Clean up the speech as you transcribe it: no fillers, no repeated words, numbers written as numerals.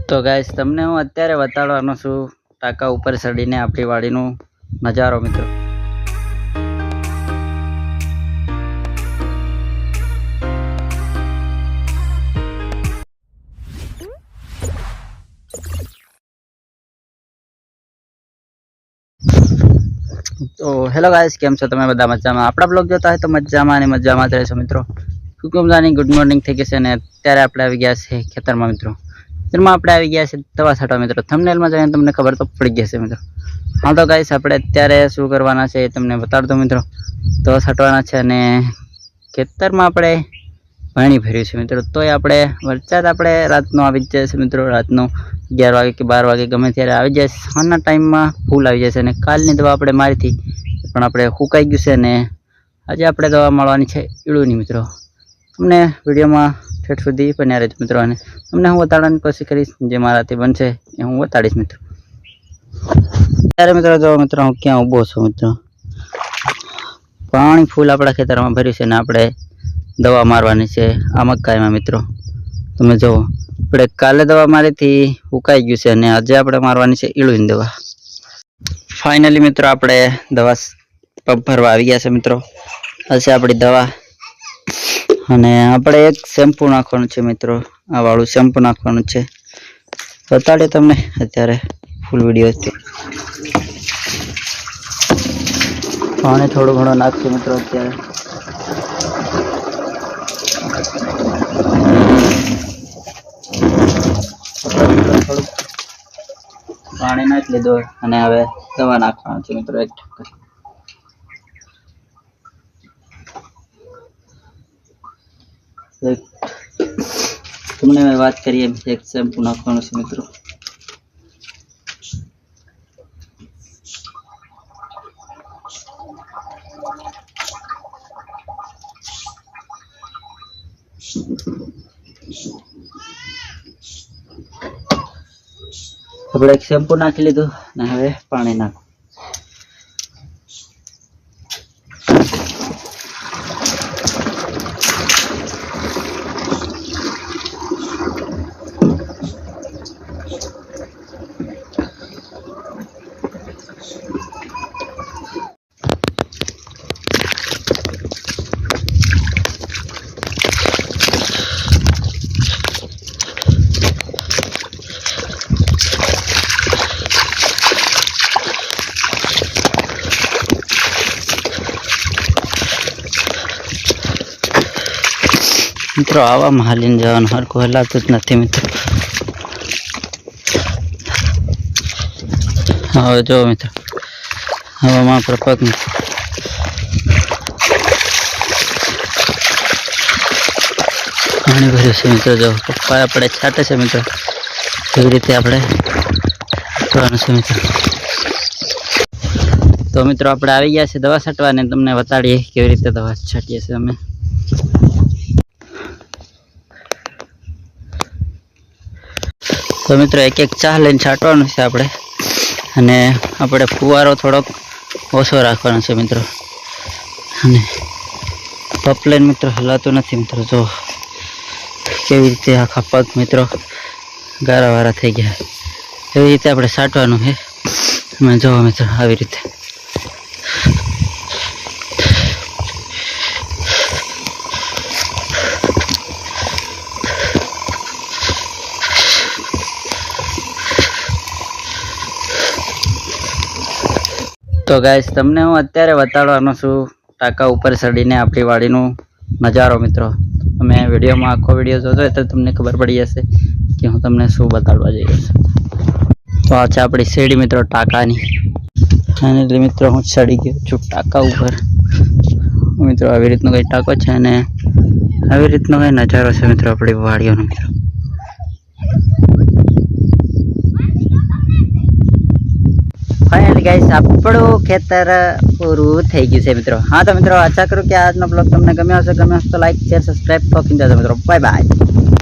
તો ગાઈસ તમને હું અત્યારે બતાડવાનો છું ટાંકા ઉપર ચડીને આપણી વાડીનો નજારો મિત્રો। तो हेलो गाइस, केम छो તમે બધા મજામાં? આપણા બ્લોગ જોતા હોય તો મજામાં અને મજામાં જ રહેશો મિત્રો। કુકુમજાની ગુડ મોર્નિંગ થઈ ગઈ છે અને અત્યારે આપણે આવી ગયા છે ખેતરમાં મિત્રો। ખેતરમાં આપણે આવી ગયા છે દવા છાંટવા મિત્રો। થંબનેલમાં જોઈને તમને ખબર તો પડી ગઈ હશે મિત્રો। હા તો ગાઈસ, આપણે અત્યારે શું કરવાના છે એ તમને બતાડ દો મિત્રો। દવા છાંટવાના છે અને ખેતરમાં આપણે પાણી ભર્યું છે મિત્રો। તોય આપણે વરસાદ આપણે રાતનો આવી જ જાય છે મિત્રો। રાતનો 11 વાગે કે 12 વાગે ગમે ત્યારે આવી જાય છે। સાંજના ટાઈમમાં ફૂલ આવી જાય છે અને કાલની દવા આપણે મારી હતી પણ આપણે સુકાઈ ગયું છે અને આજે આપણે દવા મારવાની છે ઈળુની મિત્રો। તમને વિડીયોમાં ઠેઠ સુધી બન્યા રહેજો મિત્રો અને તમને હું બતાડવાની કોશિશ કરીશ, જે મારાથી બનશે એ હું બતાડીશ મિત્રો। ત્યારે મિત્રો જો મિત્રો હું ક્યાં ઊભો છું મિત્રો। પાણી ફૂલ આપણા ખેતરમાં ભર્યું છે ને આપણે દવા મારવાની છે આ મકાઈમાં મિત્રો। તમે જુઓ, આપણે કાલે દવા મારી હતી, સુકાઈ ગયું છે અને આજે આપણે મારવાની છે ઈળુની દવા। ફાઇનલી મિત્રો આપણે દવા પંપ ભરવા આવી ગયા છે મિત્રો। આ છે આપણી દવા અને આપણે એક શેમ્પુ નાખવાનું છે મિત્રો। આ વાળું શેમ્પુ નાખવાનું છે, બતાડે તમને અત્યારે ફૂલ વિડીયો છે। પાણી થોડું ઘણું નાખશું મિત્રો અત્યારે। થોડું પાણી નાખી લીધું અને હવે દવા નાખવાનું છે મિત્રો એક ઢક્કન। તમને મેં વાત કરીએ એક શેમ્પુ નાખવાનું છે મિત્રો। આપણે એક શેમ્પુ નાખી લીધું અને હવે પાણી નાખો। મિત્રો આવામાં હાલીને જવાનું હરખું હલાતું જ નથી મિત્રો। હવે જો મિત્રો હવામાં આપણે પગ પાણી ભર્યું છે મિત્રો। જો પપ્પા આપણે છાંટે છે મિત્રો, એવી રીતે આપણે છાંટવાનું છે મિત્રો। તો મિત્રો આપણે આવી ગયા છે દવા છાંટવા અને તમને બતાડીએ કેવી રીતે દવા છાંટીએ છીએ અમે। તો મિત્રો એક એક ચાહ લઈને છાંટવાનું છે આપણે અને આપણે ફુવારો થોડોક ઓછો રાખવાનો છે મિત્રો। અને પપ લઈને મિત્રો હલાતું નથી મિત્રો। જો કેવી રીતે આખા પગ મિત્રો ગારાવાળા થઈ ગયા, એવી રીતે આપણે છાંટવાનું છે। તમે જોવો મિત્રો આવી રીતે। તો ગાઈસ, તમને હું અત્યારે બતાડવાનો છું ટાંકા ઉપર ચડીને આપણી વાડીનો નજારો મિત્રો। તમે વિડીયોમાં આખો વિડીયો જોજો તો તમને ખબર પડી જશે કે હું તમને શું બતાડવા જઈ રહ્યો છું। તો આ છે આપણી સીડી મિત્રો ટાંકાની, અને મિત્રો હું ચડી ગયો છું ટાંકા ઉપર મિત્રો। આવી રીતનો કંઈ ટાંકો છે અને આવી રીતનો કંઈ નજારો છે મિત્રો આપણી વાડીઓનો મિત્રો। ફાઇનલી ગાઈસ આપણું ખેતર પૂરું થઈ ગયું છે મિત્રો। હા તો મિત્રો આશા કરું કે આજનો બ્લોગ તમને ગમ્યો હશે। ગમ્યો હશે તો લાઈક શેર સબસ્ક્રાઈબ કરી દેજો મિત્રો। Bye bye.